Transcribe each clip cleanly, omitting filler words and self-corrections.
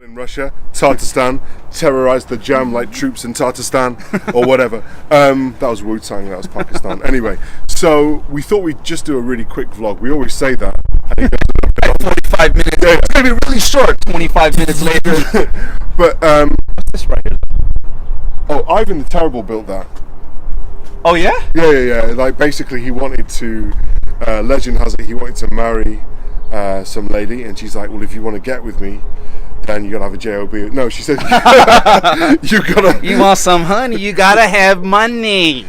in Russia, Tatarstan, terrorized the jam like troops in Tatarstan or whatever. That was Wu-Tang, that was Pakistan. Anyway, so we thought we'd just do a really quick vlog. We always say that. And it goes 45 minutes. Yeah. It's going to be really short. 25 minutes later. But, what's this right here? Oh, Ivan the Terrible built that. Oh, yeah? Yeah. Like, basically, he wanted to, legend has it, he wanted to marry some lady, and she's like, well, if you want to get with me, then you gotta have a job. No, she said, you want some honey, you gotta have money.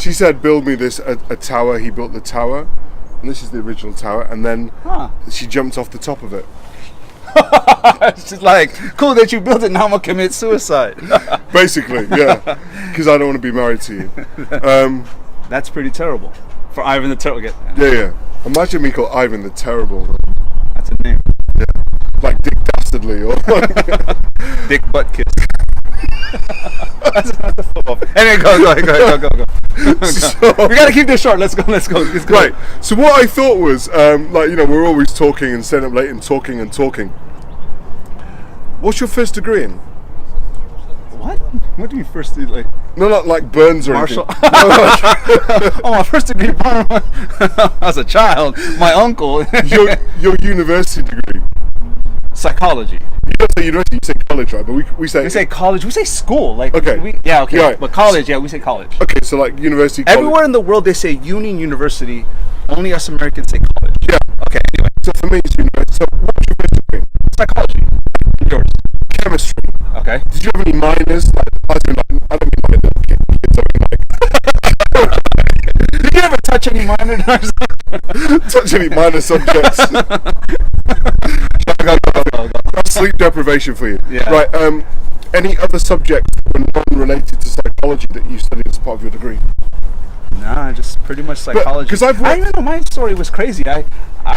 She said, build me this a tower. He built the tower, and this is the original tower, and then she jumped off the top of it. She's like, cool that you built it, now I'm gonna commit suicide. Basically, yeah, because I don't want to be married to you. That's pretty terrible for Ivan the Terrible. Yeah. Imagine me called Ivan the Terrible. That's a name. Yeah, like Dick Dastardly or Dick Butt Kiss. That's not the football. Anyway, go. So, we gotta keep this short. Let's go. Right. So what I thought was, we're always talking and staying up late and talking. What's your first degree in? What? What do you first do? Like? No, not like Burns or Marshall. anything. Oh, my first degree as a child. My uncle. Your university degree. Psychology. You don't say university, you say college, right? But we say college. We say school. Like okay. Okay. Yeah. But college, we say college. Okay, so like university. College. Everywhere in the world they say Union University. Only us Americans say college. Yeah. Okay. Anyway. So for me, it's university. So what's your first degree? Psychology. Yours. Chemistry. Okay. Did you have any minors? I don't mean like the kids. I mean like. Did you ever touch any minor? Touch any minor subjects? Go. That's sleep deprivation for you. Yeah. Right. Any other subjects non-related to psychology that you studied as part of your degree? Nah, just pretty much psychology. Because I even know my story was crazy. I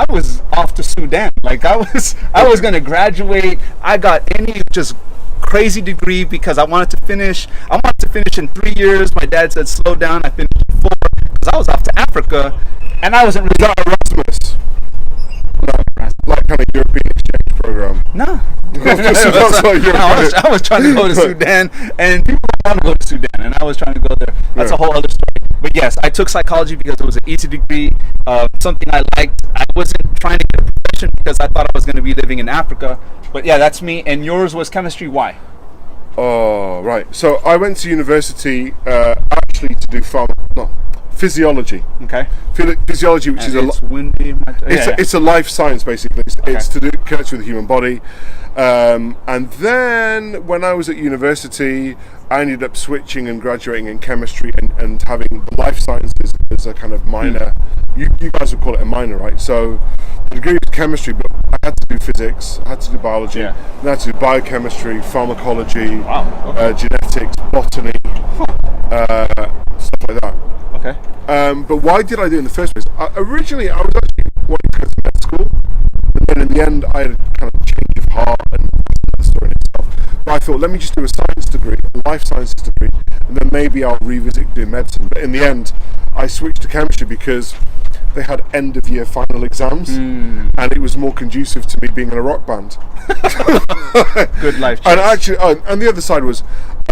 was off to Sudan. Like I was gonna graduate. I got any just crazy degree because I wanted to finish. I wanted to finish in 3 years. My dad said slow down. I finished in 4 because I was off to Africa, and I wasn't really Erasmus. Like kind of European exchange program. No. I was trying to go to Sudan, and people don't want to go to Sudan, and I was trying to go there. That's a whole other story. But yes, I took psychology because it was an easy degree, something I liked. I wasn't trying to get a profession because I thought I was going to be living in Africa. But yeah, that's me. And yours was chemistry. Why? Oh, right. So I went to university actually to do physiology. Okay. Physiology, which is it's a life science basically. It's to do connect with the human body. And then when I was at university, I ended up switching and graduating in chemistry and having the life sciences as a kind of minor. You guys would call it a minor, right? So the degree was chemistry, but I had to do physics, I had to do biology, and I had to do biochemistry, pharmacology, genetics, botany, stuff like that. Okay. But why did I do it in the first place? Originally, I was actually wanting to go to med school, but then in the end, I had a kind of change of heart and the story in itself. But I thought, let me just do a science degree, a life sciences degree, and then maybe I'll revisit doing medicine. But in the end, I switched to chemistry because they had end of year final exams, and it was more conducive to me being in a rock band. Good life choice. And actually, and the other side was,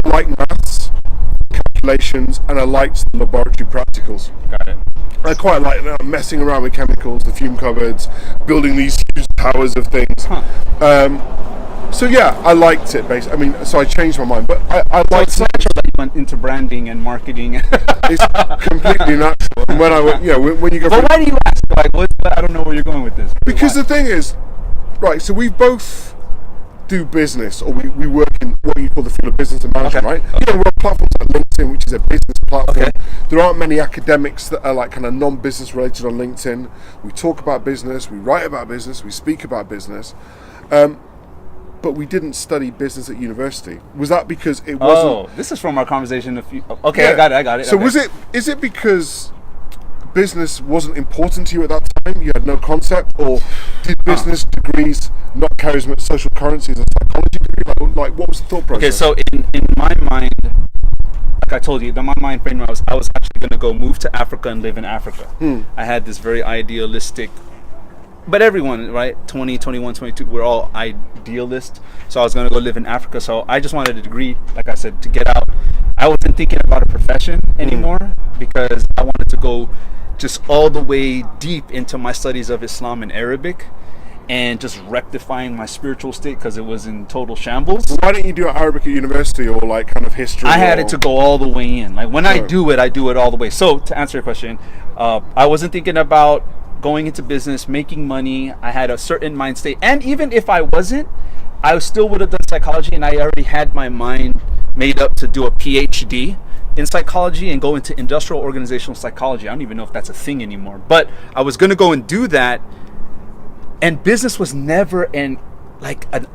I like maths, calculations, and I liked the laboratory practicals. Got it. I quite like messing around with chemicals, the fume cupboards, building these huge towers of things. So yeah, I liked it. Basically, I mean, so I changed my mind, but I liked. It's natural that you went into branding and marketing. It's completely natural. And when I went, when you go. But why do you ask? Like, what? I don't know where you're going with this. Because the thing is, right? So we both do business, or we work in what you call the field of business and management, right? Okay. We're on platforms like LinkedIn, which is a business platform. Okay. There aren't many academics that are like kind of non-business related on LinkedIn. We talk about business, we write about business, we speak about business. But we didn't study business at university. Was that because it wasn't? Oh, this is from our conversation. Okay, yeah. I got it. So is it because business wasn't important to you at that time? You had no concept, or did business degrees not carry as much social currency as a psychology degree? Like what was the thought process? Okay, so in my mind, like I told you, in my mind frame, I was actually going to go move to Africa and live in Africa. I had this very idealistic but everyone, right, 20, 21, 22, we're all idealists. So I was going to go live in Africa. So I just wanted a degree, like I said, to get out. I wasn't thinking about a profession anymore because I wanted to go just all the way deep into my studies of Islam and Arabic and just rectifying my spiritual state because it was in total shambles. Why didn't you do Arabic at university or like kind of history? I had it to go all the way in. Like when I do it all the way. So to answer your question, I wasn't thinking about going into business, making money. I had a certain mind state. And even if I wasn't, I still would have done psychology, and I already had my mind made up to do a PhD in psychology and go into industrial organizational psychology. I don't even know if that's a thing anymore. But I was going to go and do that. And business was never an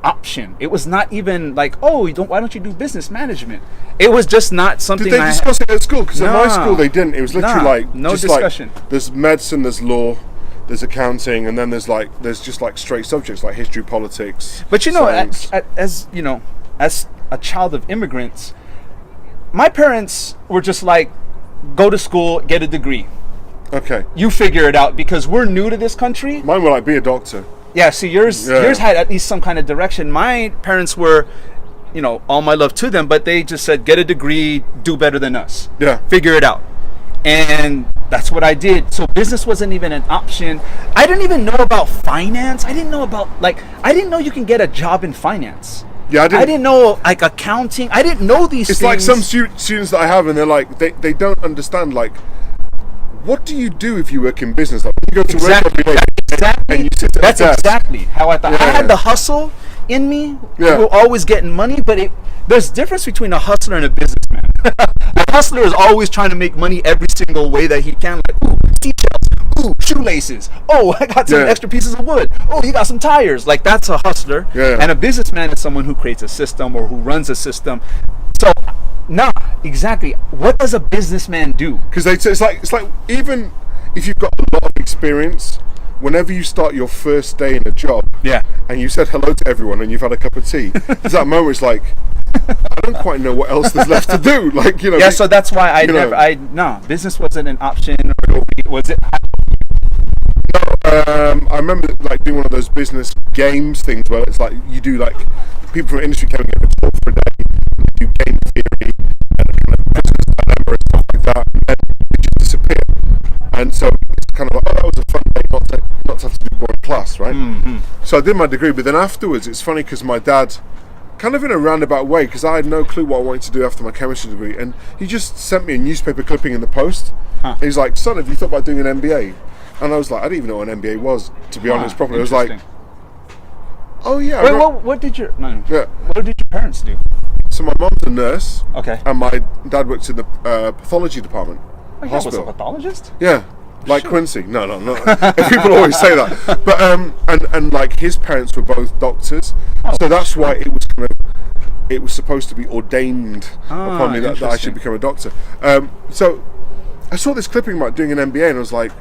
option. It was not even like, why don't you do business management? It was just not something. Did they discuss it at school? Because at my school they didn't. It was literally no discussion. There's medicine, there's law, there's accounting, and then there's just straight subjects like history, politics. But as a child of immigrants, my parents were just like, go to school, get a degree. Okay. You figure it out because we're new to this country. Mine were like, be a doctor. Yeah, see, yours had at least some kind of direction. My parents were, all my love to them, but they just said, get a degree, do better than us. Yeah. Figure it out. And that's what I did. So business wasn't even an option. I didn't even know about finance. I didn't know about, I didn't know you can get a job in finance. Yeah, I didn't know, accounting. I didn't know these things. It's like some students that I have, and they're like, they don't understand, what do you do if you work in business? Like, you go to work every day and you sit at That's a desk. exactly how I thought. I had the hustle in me. We were always getting money, but there's a difference between a hustler and a businessman. The hustler is always trying to make money every single way that he can. Like, ooh, seashells. Ooh, shoelaces. Oh, I got some extra pieces of wood. Oh, you got some tires. Like, that's a hustler. Yeah. And a businessman is someone who creates a system or who runs a system. So, exactly. What does a businessman do? Because it's like even if you've got a lot of experience, whenever you start your first day in a job, and you said hello to everyone and you've had a cup of tea, there's that moment. It's like, I don't quite know what else there's left to do. Yeah, so that's why business wasn't an option. Or was it? I remember doing one of those business games things where it's like you do people from industry coming in and talk for a day, and you do game theory and kind of business dilemma and stuff like that, and then you just disappear. And so it's kind of like, that was a fun day not to have to do boring class, right? Mm-hmm. So I did my degree, but then afterwards it's funny because my dad, kind of in a roundabout way, because I had no clue what I wanted to do after my chemistry degree, and he just sent me a newspaper clipping in the post. He's like, son, have you thought about doing an MBA? And I was like, I didn't even know what an MBA was, to be honest, properly. I was like, oh yeah. Wait, what did your parents do? So my mom's a nurse. Okay. And my dad works in the pathology department. Oh, yeah, hospital. Was a pathologist? Yeah. Like Quincy. No. People always say that. But and his parents were both doctors. So that's why it was supposed to be ordained upon me that I should become a doctor. So I saw this clipping about doing an MBA and I was like,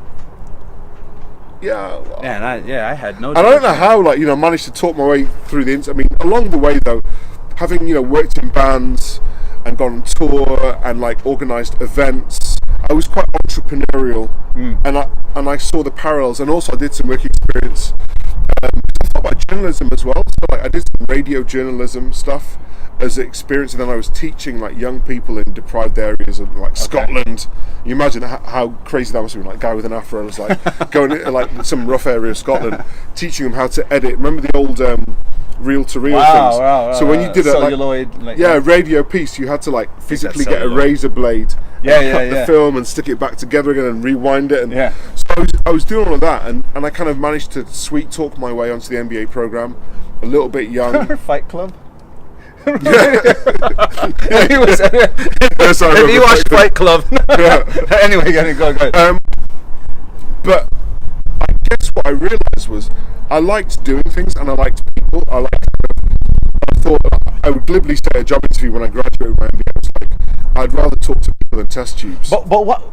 yeah. Man, I had no. I don't know how managed to talk my way through the. I mean, along the way though, having worked in bands and gone on tour and organised events, I was quite entrepreneurial, and I saw the parallels, and also I did some work experience. I thought about journalism as well, so I did some radio journalism stuff as an experience, and then I was teaching young people in deprived areas of Scotland. You imagine how crazy that must be. Guy with an afro was going into some rough area of Scotland, teaching them how to edit. Remember the old reel-to-reel things? Wow, so when you did celluloid, a radio piece, you had to physically get a razor blade, cut the film and stick it back together again and rewind it. And so I was doing all of that, and I kind of managed to sweet talk my way onto the MBA program, a little bit young. Fight Club. If you watched Fight Club. Anyway, go ahead. But I guess what I realised was I liked doing things and I liked people. I thought I would glibly say at a job interview when I graduated with my MBA, I was like, I'd rather talk to people than test tubes. But what?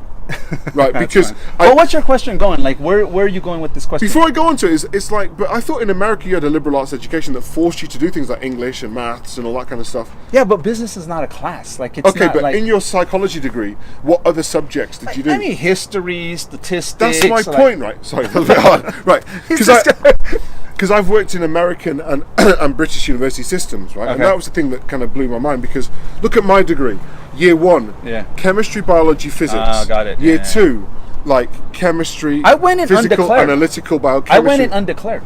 right? Because but what's your question going? Like, where are you going with this question? Before I go on to it, it's like, but I thought in America you had a liberal arts education that forced you to do things like English and maths and all that kind of stuff. Yeah, but business is not a class. Like, it's okay, not but like, in your psychology degree, what other subjects did you do? I mean, history, statistics. That's my point, right? Sorry, that was a bit hard. Right, because I've worked in American and, and British university systems, right? Okay. And that was the thing that kind of blew my mind, because look at my degree. Year 1, chemistry, biology, physics. Got it. Year 2, like chemistry, I went in physical, undeclared. analytical, biochemistry. I went in undeclared.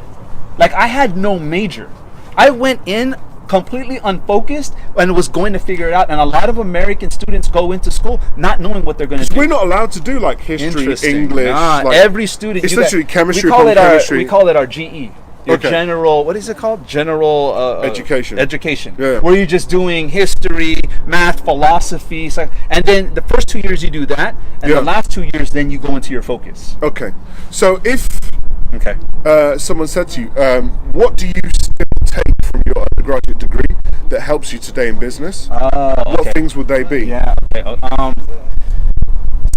Like, I had no major. I went in completely unfocused and was going to figure it out. And a lot of American students go into school not knowing what they're going to do. We're not allowed to do like history, English. Like, every student. It's literally chemistry. We call it our GE. Your general, what is it called? General education. Education. Yeah. Where you're just doing history, math, philosophy, and then the first 2 years you do that, and the last 2 years then you go into your focus. Okay. So if someone said to you, what do you still take from your undergraduate degree that helps you today in business? What things would they be? Yeah. Okay.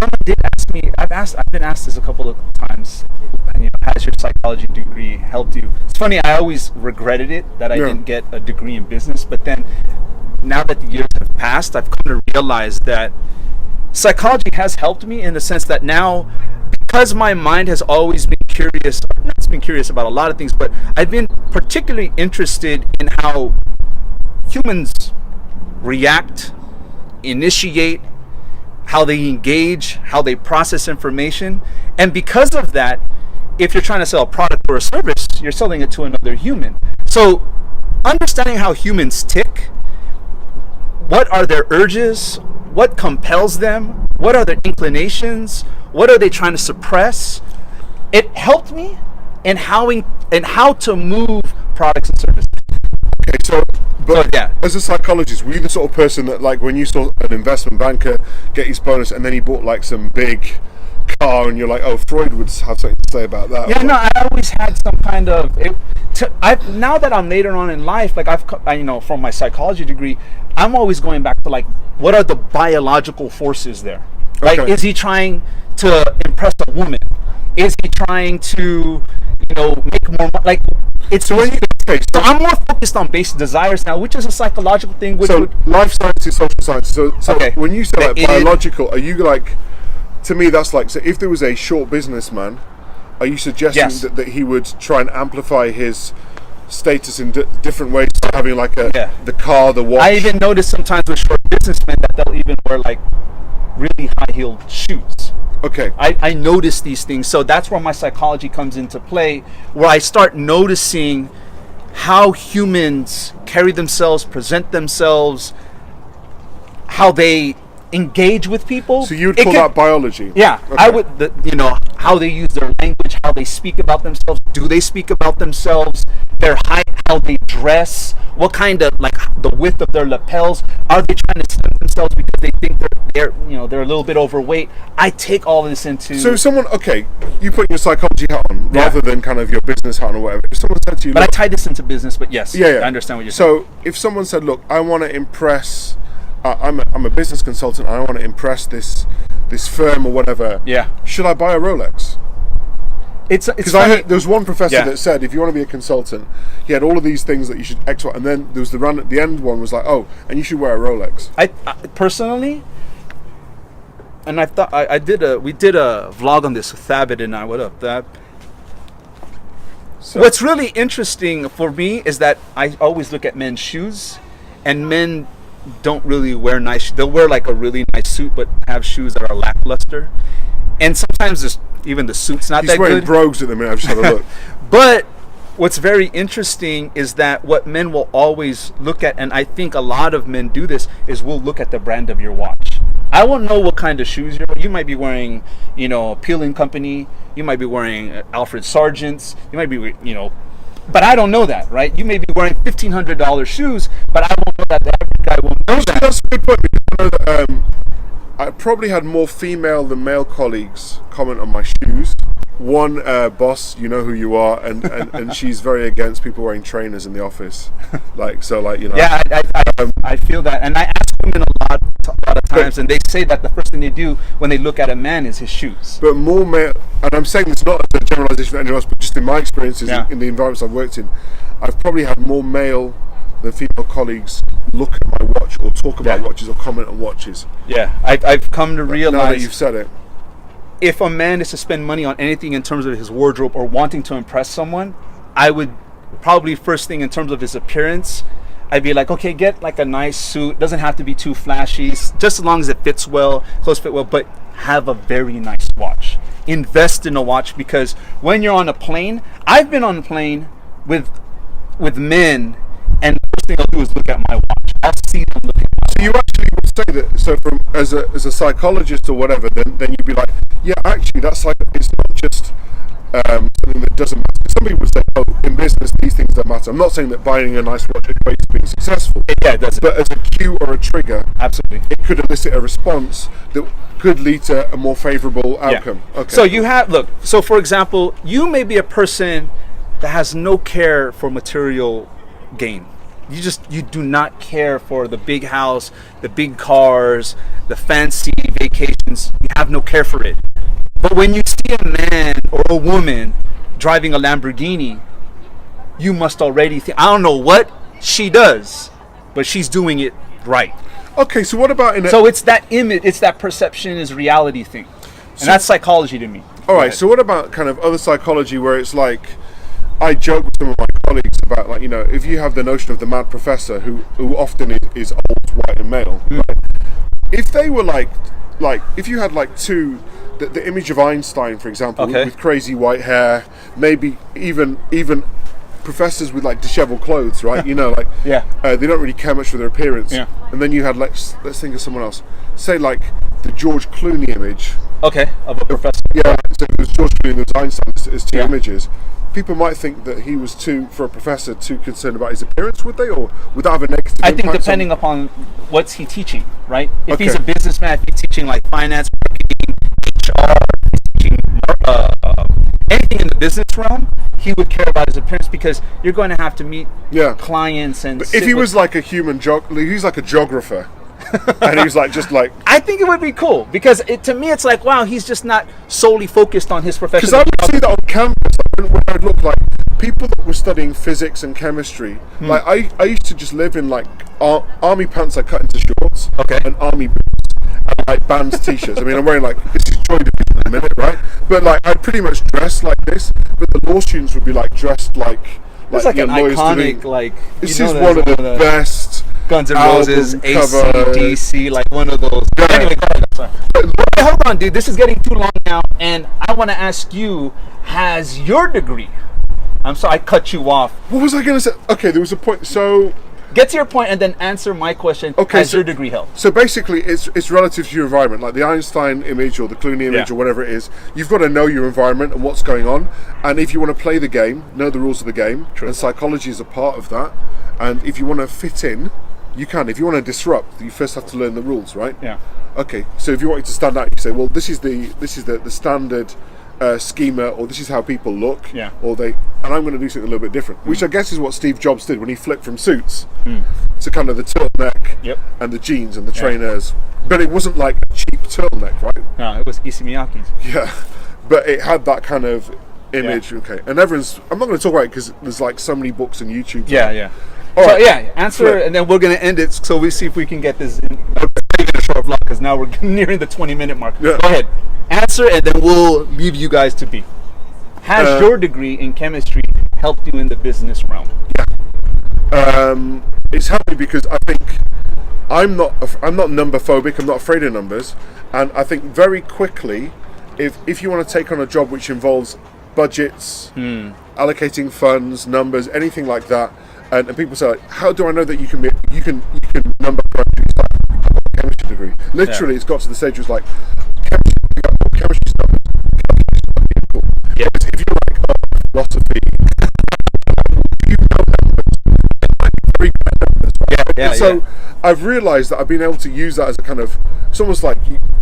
Someone did ask me. I've been asked this a couple of times. Has your psychology degree helped you? It's funny. I always regretted it that I didn't get a degree in business. But then, now that the years have passed, I've come to realize that psychology has helped me in the sense that now, because my mind has always been curious. It's been curious about a lot of things, but I've been particularly interested in how humans react, initiate, how they engage, how they process information. And because of that, if you're trying to sell a product or a service, you're selling it to another human. So understanding how humans tick, what are their urges, what compels them, what are their inclinations, what are they trying to suppress, it helped me in how to move products and services. Okay, so as a psychologist, were you the sort of person that, like, when you saw an investment banker get his bonus and then he bought like some big car and you're like, oh, Freud would have something to say about that? Yeah, no, I always had some kind of now that I'm later on in life, like from my psychology degree, I'm always going back to like, what are the biological forces there? Like, is he trying to impress a woman? Is he trying to, make more money? Like, it's so I'm more focused on basic desires now, which is a psychological thing. Life sciences, social sciences. So when you say like biological, are you like, to me that's like, so if there was a short businessman, are you suggesting that he would try and amplify his status in different ways, having like the car, the watch? I even notice sometimes with short businessmen that they'll even wear like really high-heeled shoes. Okay. I notice these things. So that's where my psychology comes into play, where I start noticing how humans carry themselves, present themselves, how they engage with people. So you would call that biology? Yeah. Okay. I would, how they use their language, how they speak about themselves. Do they speak about themselves? Their height, how they dress, what kind of, like, the width of their lapels. Are they trying to slim themselves because they think they're a little bit overweight? I take all this into. So if someone, you put your psychology hat on rather than kind of your business hat on or whatever. If someone said to you, but I tie this into business. But yes, I understand what you're saying. So if someone said, look, I want to impress, I'm a business consultant, and I want to impress this firm or whatever. Yeah. Should I buy a Rolex? Because I heard there was one professor that said, if you want to be a consultant, he had all of these things that you should and then there was the end one was like, and you should wear a Rolex. I personally, and I thought we did a vlog on this with Thabit and I. What up, Thab? So what's really interesting for me is that I always look at men's shoes, and men don't really wear nice. They'll wear like a really nice suit, but have shoes that are lackluster, and sometimes even the suit's not that good. He's wearing brogues at the minute. I've just had a look. But what's very interesting is that what men will always look at, and I think a lot of men do this, is we'll look at the brand of your watch. I won't know what kind of shoes you might be wearing, Peeling Company. You might be wearing Alfred Sargent's. You might be, but I don't know that, right? You may be wearing $1,500 shoes, but I won't know that. The average guy won't know that. That's a good point, because I know that I probably had more female than male colleagues comment on my shoes. One boss, you know who you are, and she's very against people wearing trainers in the office. Yeah, I feel that, and I ask women a lot a lot of times, and they say that the first thing they do when they look at a man is his shoes. But more male, and I'm saying this not as a generalization for anyone else, but just in my experiences in the environments I've worked in, I've probably had more male than female colleagues look at my watch or talk about watches or comment on watches. Yeah, I've come to realize, now that you've said it, if a man is to spend money on anything in terms of his wardrobe or wanting to impress someone, I would probably first thing in terms of his appearance, I'd be like, okay, get like a nice suit. Doesn't have to be too flashy, just as long as it fits well, clothes fit well, but have a very nice watch. Invest in a watch, because when you're on a plane, I've been on a plane with men, and the first thing I'll do is look at my watch. I'll see them look at my watch. So you actually would say that, so from as a psychologist or whatever, then you'd be like, yeah, actually that's like, it's not just something that doesn't matter. Some people would say, oh, in business these things don't matter. I'm not saying that buying a nice watch equates to being successful. Yeah, it doesn't. But as a cue or a trigger, absolutely, it could elicit a response that could lead to a more favorable outcome. Yeah. Okay. So you have, look, so for example, you may be a person that has no care for material gain. You do not care for the big house, the big cars, the fancy vacations. You have no care for it. But when you see a man or a woman driving a Lamborghini, you must already think, I don't know what she does, but she's doing it right. Okay, so what about so it's that image, it's that perception is reality thing. And that's psychology to me. All right, so what about kind of other psychology where it's like, I joke with some of my colleagues about, like, you know, if you have the notion of the mad professor who often is old, white and male, right? If they were like if you had like the image of Einstein, for example, with crazy white hair, maybe even professors with like disheveled clothes, right? You know, like they don't really care much for their appearance. Yeah. And then you had like, let's think of someone else. Say like the George Clooney image. Okay, of a professor. Yeah. So it was George Clooney and there was Einstein as two images. People might think that he was too concerned about his appearance, would they, or would that have a negative impact? I think depending upon what's he teaching, right? If he's a businessman, if he's teaching like finance, marketing, HR, teaching anything in the business realm, he would care about his appearance, because you're going to have to meet clients and. But if he was like a human he's like a geographer. And he was like, just like, I think it would be cool, because to me it's like, wow, he's just not solely focused on his profession. Because I would see that on campus, when I would look like people that were studying physics and chemistry. Like I used to just live in like army pants I cut into shorts, and army boots, and like bands t-shirts. I mean, I'm wearing like, this is Joy Division in a minute, right? But like I'd pretty much dress like this, but the law students would be like dressed like it's like an iconic, like, this is one of the best Guns N' Roses, AC/DC, like one of those. Yeah. Anyway, go ahead. Sorry. Hold on, dude. This is getting too long now, and I want to ask you: has your degree? I'm sorry, I cut you off. What was I going to say? Okay, there was a point. So get to your point and then answer my question. Okay, has your degree helped? So basically, it's relative to your environment, like the Einstein image or the Clooney image or whatever it is. You've got to know your environment and what's going on, and if you want to play the game, know the rules of the game. True. And psychology is a part of that. And if you want to fit in, you can. If you want to disrupt, you first have to learn the rules, right? Yeah. Okay. So if you want to stand out, you say, well, this is the standard schema, or this is how people look. Yeah. Or and I'm going to do something a little bit different, which I guess is what Steve Jobs did when he flipped from suits to kind of the turtleneck and the jeans and the trainers. But it wasn't like a cheap turtleneck, right? No, it was Issey Miyake's. Yeah. But it had that kind of image. Yeah. Okay. And I'm not going to talk about it because there's like so many books and YouTube. Yeah. All right. Answer, and then we're going to end it, so we see if we can get this in a short vlog, because now we're nearing the 20-minute mark. Yeah. Go ahead. Answer, and then we'll leave you guys to be. Has your degree in chemistry helped you in the business realm? Yeah. It's helped me because I think I'm not number phobic. I'm not afraid of numbers, and I think very quickly, if you want to take on a job which involves budgets, allocating funds, numbers, anything like that. And people say, like, how do I know that you can number crunch a chemistry degree? Literally, it's got to the stage where it's like, chemistry stuff is cool. Yeah. If you're like, philosophy, you know numbers, like very good numbers. Right? So I've realised that I've been able to use that as a kind of, it's almost like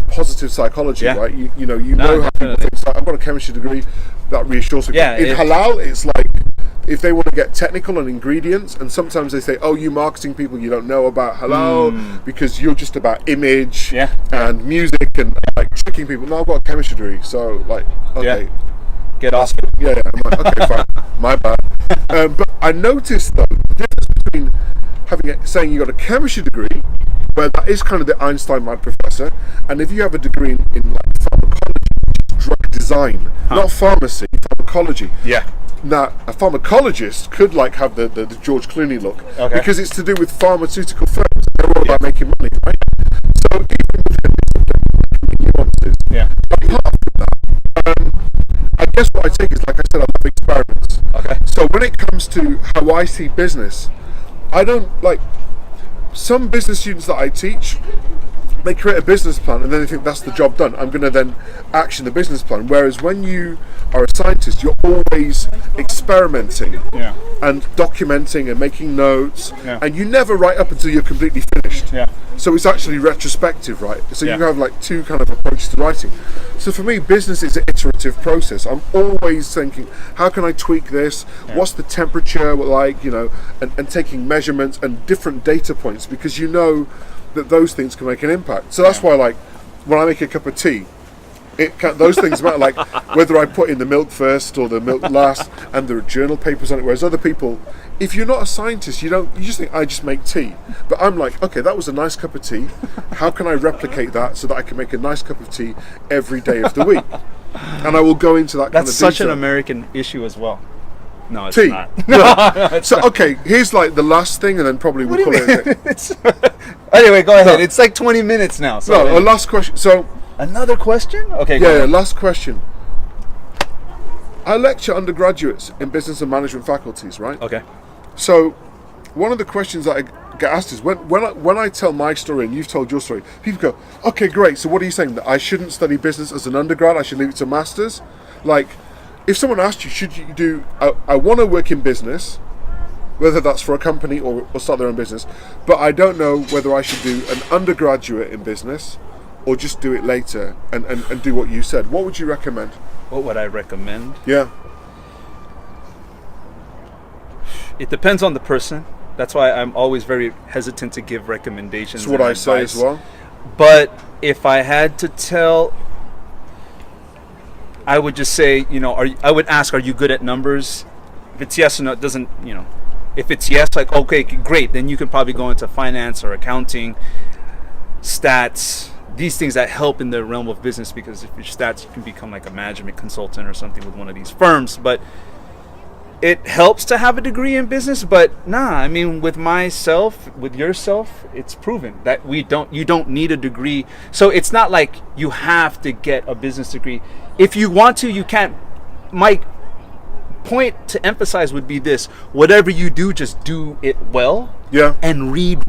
positive psychology, right? You know how people think. So I've got a chemistry degree, that reassures me. Yeah, in halal, it's like, if they want to get technical on ingredients, and sometimes they say, oh, you marketing people, you don't know about halal because you're just about image and music and like tricking people. No, I've got a chemistry degree, so like, okay. Get off. Yeah, I'm like, okay, fine, my bad. But I noticed though, the difference between saying you got a chemistry degree, where that is kind of the Einstein mad professor, and if you have a degree in like pharmacology, drug design, not pharmacy, pharmacology. Yeah. Now, a pharmacologist could like have the George Clooney look, because it's to do with pharmaceutical firms. They're all about making money, right? So even with nuances, apart from that, I guess what I take is, like I said, I love experiments. Okay. So when it comes to how I see business, I don't like some business students that I teach. They create a business plan and then they think that's the job done. I'm going to then action the business plan. Whereas when you are a scientist, you're always experimenting and documenting and making notes, and you never write up until you're completely finished. Yeah. So it's actually retrospective, right? So you have like two kind of approaches to writing. So for me, business is an iterative process. I'm always thinking, how can I tweak this? What's the temperature like? And taking measurements and different data points, because that those things can make an impact. So that's why, like, when I make a cup of tea, those things matter, like whether I put in the milk first or the milk last, and there are journal papers on it. Whereas other people, if you're not a scientist, you just think, I just make tea. But I'm like, okay, that was a nice cup of tea. How can I replicate that so that I can make a nice cup of tea every day of the week? And I will go into that kind of detail. That's such an American issue as well. No, it's tea. not. No. So, okay, here's like the last thing, and then probably we'll call it. Anyway, go ahead. It's like 20 minutes now. So a last question. So another question? Okay. Yeah, last question. I lecture undergraduates in business and management faculties, right? Okay. So one of the questions that I get asked is when I tell my story and you've told your story, people go, okay, great. So what are you saying, that I shouldn't study business as an undergrad? I should leave it to masters? Like, if someone asked you, should you do, I want to work in business, whether that's for a company or start their own business, but I don't know whether I should do an undergraduate in business or just do it later and do what you said. What would you recommend? What would I recommend? Yeah. It depends on the person. That's why I'm always very hesitant to give recommendations. That's what I say as well. But if I had to tell, I would just say, I would ask, are you good at numbers? If it's yes or no, it doesn't, if it's yes, like, okay, great, then you can probably go into finance or accounting, stats, these things that help in the realm of business, because if you're stats, you can become like a management consultant or something with one of these firms. But it helps to have a degree in business, but with myself, with yourself, it's proven that you don't need a degree. So it's not like you have to get a business degree. If you want to, you can. My point to emphasize would be this: whatever you do, just do it well. Yeah. And read.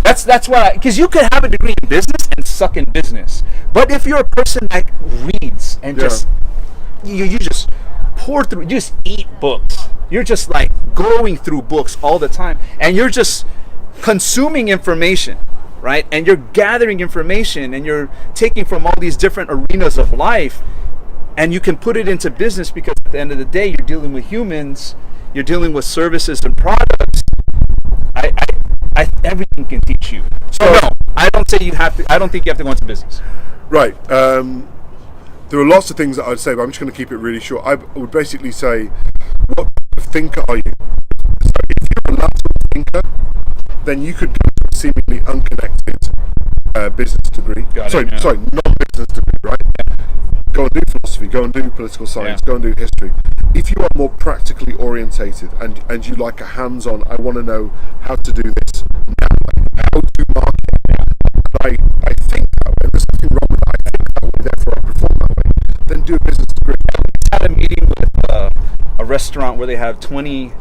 That's why, because you could have a degree in business and suck in business. But if you're a person that reads and just you just pour through, you just eat books. You're just like going through books all the time, and you're just consuming information, right? And you're gathering information, and you're taking from all these different arenas of life, and you can put it into business, because at the end of the day, you're dealing with humans, you're dealing with services and products. Everything can teach you. So no, I don't say you have to. I don't think you have to go into business. Right. There are lots of things that I'd say, but I'm just going to keep it really short. I would basically say, what type of thinker are you? So if you're a lateral thinker, then you could go to a seemingly unconnected business degree. Sorry, non-business degree, right? Yeah. Go and do philosophy, go and do political science, go and do history. If you are more practically orientated and you like a hands-on, I want to know how to do this now, how to market. I think that way. There's nothing wrong with that. I think that way, therefore I perform that way. Then do a business degree. I had a meeting with a restaurant where they have 20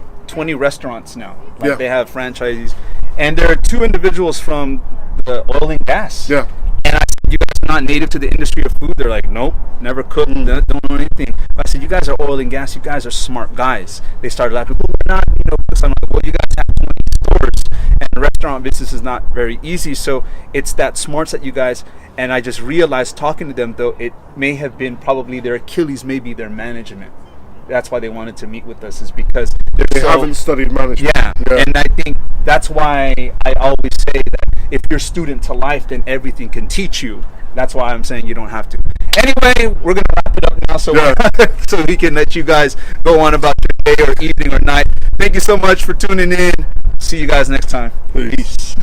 restaurants now. They have franchisees, and there are two individuals from the oil and gas. Yeah. And I said, you guys are not native to the industry of food? They're like, nope, never cooked, don't know anything. But I said, you guys are oil and gas, you guys are smart guys. They started laughing, but we're not, so I'm like, well, you guys have 20 stores, and restaurant business is not very easy. So it's that smarts that you guys, and I just realized talking to them, though, it may have been probably their Achilles, maybe their management. that's why they wanted to meet with us, is because they haven't studied management. Yeah, and I think that's why I always say that if you're student to life, then everything can teach you. That's why I'm saying you don't have to. Anyway, we're gonna wrap it up now, so so we can let you guys go on about your day or evening or night. Thank you so much for tuning in. See you guys next time. Peace.